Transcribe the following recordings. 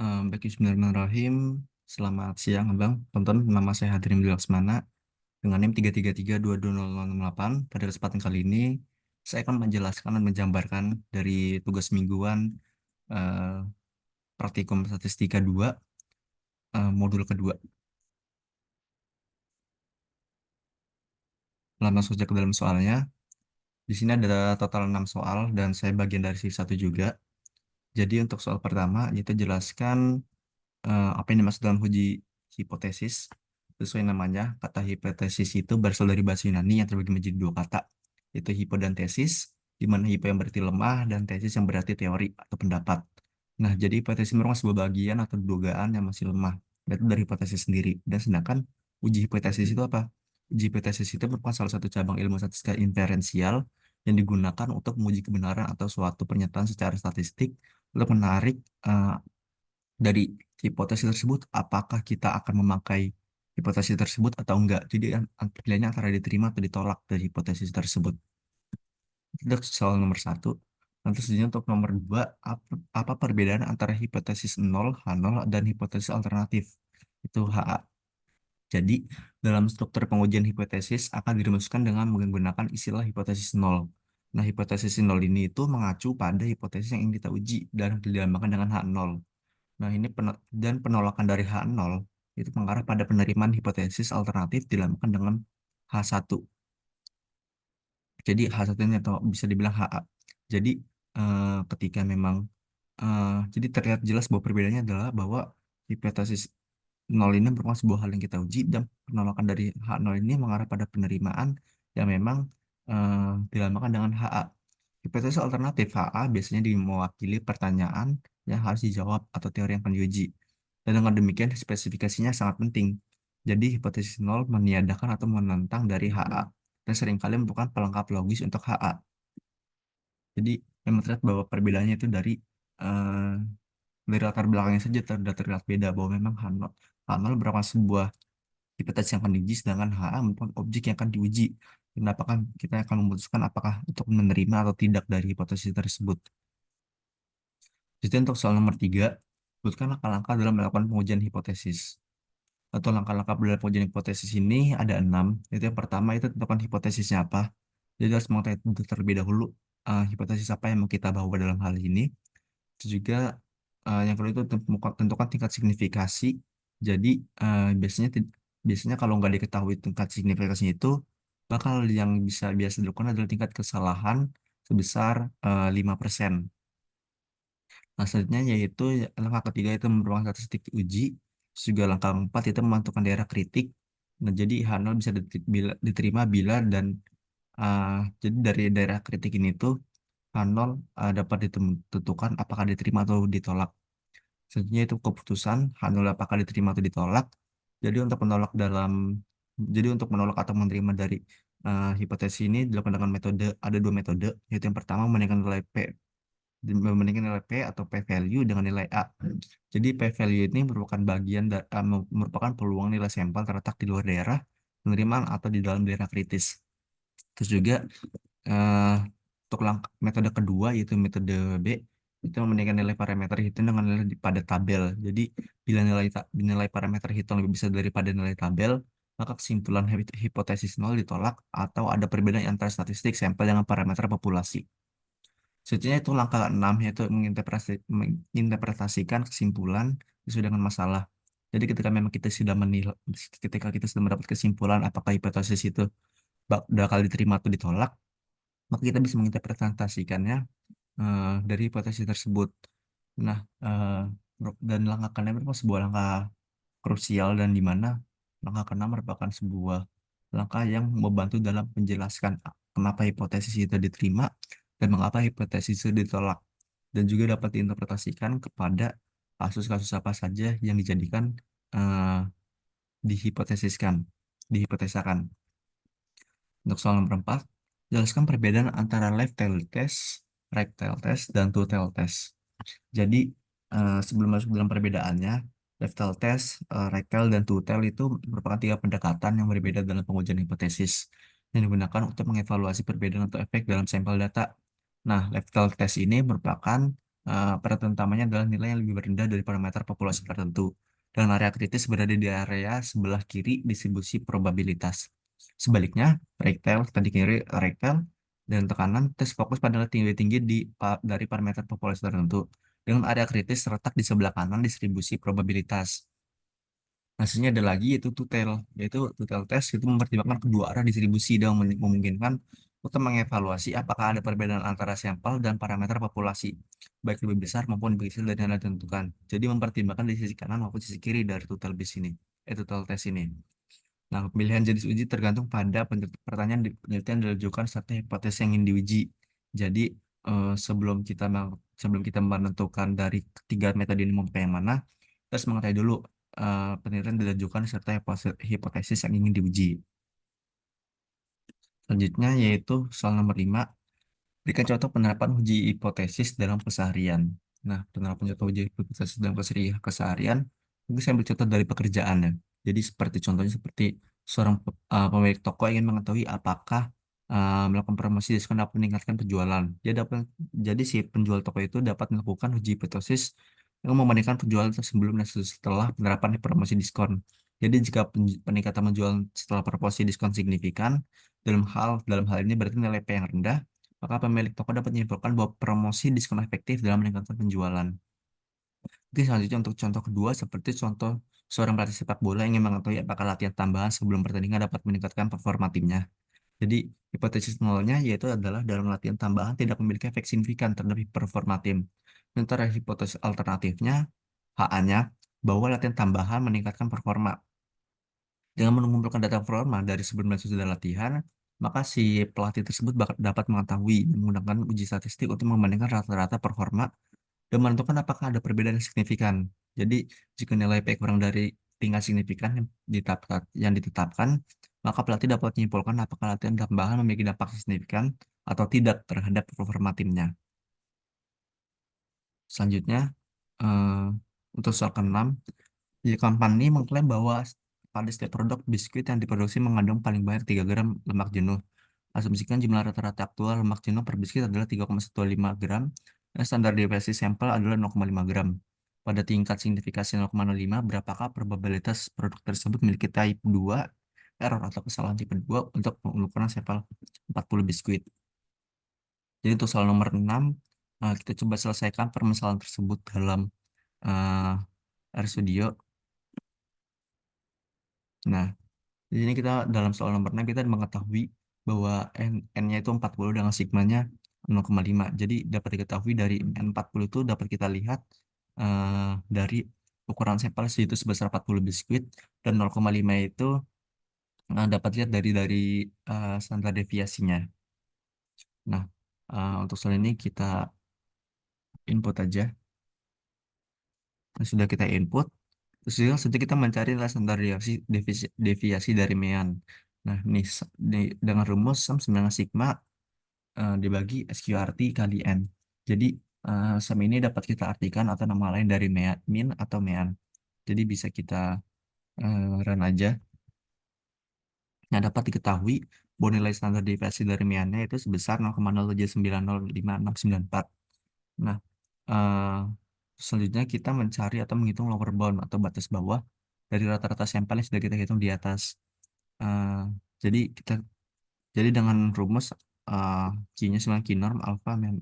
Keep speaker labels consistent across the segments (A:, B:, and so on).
A: Bismillahirrahmanirrahim. Selamat siang, Abang. Tonton, nama saya Hadrim Laksmana dengan NIM 333220068. Pada kesempatan kali ini, saya akan menjelaskan dan menjabarkan dari tugas mingguan eh, Praktikum Statistika 2, modul kedua. Langsung saja ke dalam soalnya. Di sini ada total 6 soal dan saya bagian dari sisi satu juga. Jadi untuk soal pertama, yaitu jelaskan apa yang dimaksud dalam uji hipotesis. Sesuai namanya, kata hipotesis itu berasal dari bahasa Yunani yang terbagi menjadi dua kata, yaitu hipo dan tesis, di mana hipo yang berarti lemah dan tesis yang berarti teori atau pendapat. Nah, jadi hipotesis merupakan sebuah bagian atau dugaan yang masih lemah, yaitu dari hipotesis sendiri. Dan sedangkan uji hipotesis itu apa? Uji hipotesis itu merupakan salah satu cabang ilmu statistika inferensial yang digunakan untuk menguji kebenaran atau suatu pernyataan secara statistik untuk menarik dari hipotesis tersebut, apakah kita akan memakai hipotesis tersebut atau enggak. Jadi pilihannya antara diterima atau ditolak dari hipotesis tersebut. Itu soal nomor satu. Nanti selanjutnya untuk nomor dua, apa perbedaan antara hipotesis nol, H0, dan hipotesis alternatif? Itu HA. Jadi, dalam struktur pengujian hipotesis akan dirumuskan dengan menggunakan istilah hipotesis nol. Nah, hipotesis nol ini itu mengacu pada hipotesis yang ingin kita uji dan dilambangkan dengan H0. Nah, ini dan penolakan dari H0 itu mengarah pada penerimaan hipotesis alternatif dilambangkan dengan H1. Jadi H1 ini atau bisa dibilang HA. Jadi ketika memang jadi terlihat jelas bahwa perbedaannya adalah bahwa hipotesis nol ini merupakan sebuah hal yang kita uji dan penolakan dari H0 ini mengarah pada penerimaan yang memang dilambangkan dengan HA. Hipotesis alternatif HA biasanya mewakili pertanyaan yang harus dijawab atau teori yang akan diuji. Dan dengan demikian spesifikasinya sangat penting. Jadi hipotesis nol meniadakan atau menentang dari HA dan seringkali merupakan pelengkap logis untuk HA. Jadi memang terlihat bahwa perbedaannya itu eh, dari latar belakangnya saja terlihat beda bahwa memang H0 merupakan sebuah hipotesis yang akan diuji, sedangkan HA merupakan objek yang akan diuji. Dan apakah kita akan memutuskan apakah untuk menerima atau tidak dari hipotesis tersebut. Jadi untuk soal nomor 3, sebutkan langkah-langkah dalam melakukan pengujian hipotesis. Atau langkah-langkah dalam pengujian hipotesis ini ada 6. Yaitu yang pertama itu tentukan hipotesisnya apa. Jadi harus mengetahui terlebih dahulu hipotesis apa yang mau kita bawa dalam hal ini. Itu juga yang kedua itu tentukan tingkat signifikasi. Jadi biasanya kalau nggak diketahui tingkat signifikasinya itu, bakal yang biasa dilakukan adalah tingkat kesalahan sebesar 5%. Nah, selanjutnya yaitu langkah ketiga itu merupakan statistik uji. Terus juga langkah keempat itu menentukan daerah kritik. Nah, jadi H0 bisa diterima bila dan uh, jadi dari daerah kritik ini tuh H0 dapat ditentukan apakah diterima atau ditolak. Selanjutnya itu keputusan H0 apakah diterima atau ditolak. Jadi untuk menolak dalam jadi untuk menolak atau menerima dari hipotesis ini dilakukan dengan metode, ada dua metode, yaitu yang pertama membandingkan nilai membandingkan nilai P atau P value dengan nilai A. Jadi P value ini merupakan merupakan peluang nilai sampel terletak di luar daerah penerimaan atau di dalam daerah kritis. Terus juga eh, untuk metode kedua yaitu metode B itu membandingkan nilai parameter hitung dengan nilai pada tabel. Jadi bila nilai parameter hitung lebih besar daripada nilai tabel, maka kesimpulan hipotesis nol ditolak atau ada perbedaan antara statistik sampel dengan parameter populasi. Selanjutnya itu langkah 6 yaitu menginterpretasikan kesimpulan sesuai dengan masalah. Jadi ketika kita sudah mendapat kesimpulan apakah hipotesis itu bakal diterima atau ditolak, maka kita bisa menginterpretasikannya dari hipotesis tersebut. Nah, dan langkah keenam merupakan sebuah langkah krusial dan di mana langkah keenam merupakan sebuah langkah yang membantu dalam menjelaskan kenapa hipotesis itu diterima dan mengapa hipotesis itu ditolak dan juga dapat diinterpretasikan kepada kasus-kasus apa saja yang dijadikan eh, dihipotesiskan, dihipotesakan. Untuk soal nomor 4, jelaskan perbedaan antara left tail test, right tail test, dan two tail test. Jadi, sebelum masuk dalam perbedaannya, left tail test, right tail, dan two tail itu merupakan tiga pendekatan yang berbeda dalam pengujian hipotesis yang digunakan untuk mengevaluasi perbedaan atau efek dalam sampel data. Nah, left tail test ini merupakan peraturan utamanya adalah nilai yang lebih rendah dari parameter populasi tertentu. Dan area kritis berada di area sebelah kiri distribusi probabilitas. Sebaliknya, rektel, tadi kiri rektel, dan tekanan tes fokus pada nilai tinggi-tinggi dari parameter populasi tertentu. Dengan area kritis terletak di sebelah kanan distribusi probabilitas. Hasilnya ada lagi yaitu tutel, yaitu tutel test itu mempertimbangkan kedua arah distribusi dan memungkinkan untuk mengevaluasi apakah ada perbedaan antara sampel dan parameter populasi, baik lebih besar maupun lebih kecil dari yang ditentukan. Jadi mempertimbangkan di sisi kanan maupun sisi kiri dari tutel base ini, tutel test ini. Nah, pemilihan jenis uji tergantung pada pertanyaan di penelitian diajukan serta hipotesis yang ingin diuji. Jadi sebelum kita menentukan dari ketiga metode ini mau pakai yang mana, kita harus mengetahui dulu penelitian diajukan serta hipotesis yang ingin diuji. Selanjutnya yaitu soal nomor 5. Berikan contoh penerapan uji hipotesis dalam keseharian. Nah, penerapan contoh uji hipotesis dalam keseharian, mungkin saya ambil contoh dari pekerjaannya. Jadi contohnya seperti seorang pemilik toko ingin mengetahui apakah melakukan promosi diskon dapat meningkatkan penjualan. Jadi si penjual toko itu dapat melakukan uji hipotesis yang membandingkan penjualan sebelum dan setelah penerapan promosi diskon. Jadi jika peningkatan penjualan setelah promosi diskon signifikan, dalam hal ini berarti nilai P yang rendah, maka pemilik toko dapat menyimpulkan bahwa promosi diskon efektif dalam meningkatkan penjualan. Oke, selanjutnya untuk contoh kedua, seperti contoh seorang pelatih sepak bola yang ingin mengetahui apakah latihan tambahan sebelum pertandingan dapat meningkatkan performa timnya. Jadi, hipotesis nolnya yaitu adalah dalam latihan tambahan tidak memiliki efek signifikan terhadap performa tim. Sementara hipotesis alternatifnya, HA-nya, bahwa latihan tambahan meningkatkan performa. Dengan mengumpulkan data performa dari sebelum dan sesudah latihan, maka si pelatih tersebut dapat mengetahui dan menggunakan uji statistik untuk membandingkan rata-rata performa dan menentukan apakah ada perbedaan yang signifikan. Jadi, jika nilai P kurang dari tingkat signifikan yang ditetapkan, maka pelatih dapat menyimpulkan apakah latihan tambahan memiliki dampak signifikan atau tidak terhadap performa timnya. Selanjutnya, eh, untuk soal ke-6, jadi company mengklaim bahwa pada setiap produk biskuit yang diproduksi mengandung paling banyak 3 gram lemak jenuh. Asumsikan jumlah rata-rata aktual lemak jenuh per biskuit adalah 3,15 gram dan standar deviasi sampel adalah 0,5 gram. Pada tingkat signifikasi 0,05, berapakah probabilitas produk tersebut memiliki type 2 error atau kesalahan tipe 2 untuk pengukuran sampel 40 biskuit. Jadi untuk soal nomor 6, kita coba selesaikan permasalahan tersebut dalam RStudio. Nah, di sini kita dalam soal nomor 6 kita mengetahui bahwa N-nya itu 40 dengan sigmanya 0,5. Jadi dapat diketahui dari N40 itu dapat kita lihat dari ukuran sampel itu sebesar 40 biskuit dan 0,5 itu dapat lihat dari standar deviasinya. Nah, untuk soal ini kita input aja. Nah, sudah kita input, terus selanjutnya kita mencari nilai standar deviasi dari mean. Nah, ini dengan rumus sum dengan sigma dibagi SQRT kali N. Jadi, sum ini dapat kita artikan atau nama lain dari min atau mean. Jadi, bisa kita run aja. Nah, dapat diketahui bahwa nilai standar deviasi dari meannya itu sebesar 0,0790564. Nah, eh, selanjutnya kita mencari atau menghitung lower bound atau batas bawah dari rata-rata sampel yang sudah kita hitung di atas. Eh, jadi kita jadi dengan rumus Q-nya sama Q norm alpha min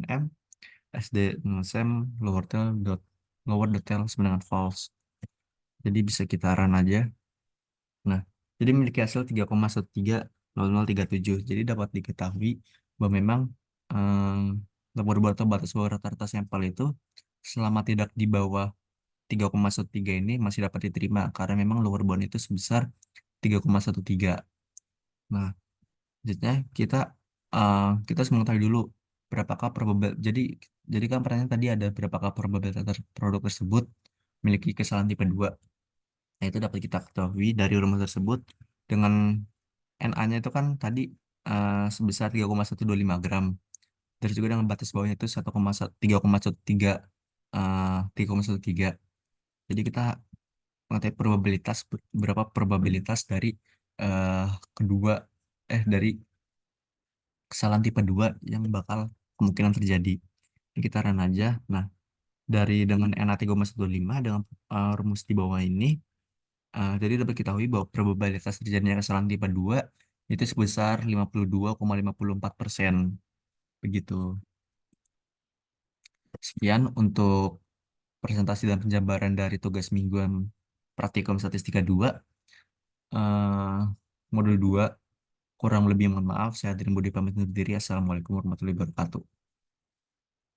A: M SD sem lower tail lower the tail sama dengan false. Jadi bisa kita run aja. Nah, jadi memiliki hasil 3,130037. Jadi dapat diketahui bahwa memang lower bound atau batas bawah rata-rata sampel itu selama tidak di bawah 3,13 ini masih dapat diterima karena memang lower bound itu sebesar 3,13. Nah, selanjutnya kita harus mengetahui dulu berapakah probabilitas. Jadi kan pertanyaan tadi ada berapakah probabilitas produk tersebut memiliki kesalahan tipe 2. Nah, itu dapat kita ketahui dari rumus tersebut dengan NA-nya itu kan tadi sebesar 3,125 gram. Terus juga dengan batas bawahnya itu 3,13 3,13. Jadi kita mengetahui berapa probabilitas dari eh, kedua dari kesalahan tipe 2 yang bakal kemungkinan terjadi. sekitaran aja. Nah, dari dengan NA3,15 dengan rumus di bawah ini, jadi dapat kita ketahui bahwa probabilitas terjadinya kesalahan tipe 2 itu sebesar 52,54%. Begitu. Sekian untuk presentasi dan penjabaran dari tugas mingguan praktikum statistika 2 eh, modul 2. Kurang lebih mohon maaf. Saya Adrian Budi pamit undur diri. Assalamualaikum warahmatullahi wabarakatuh.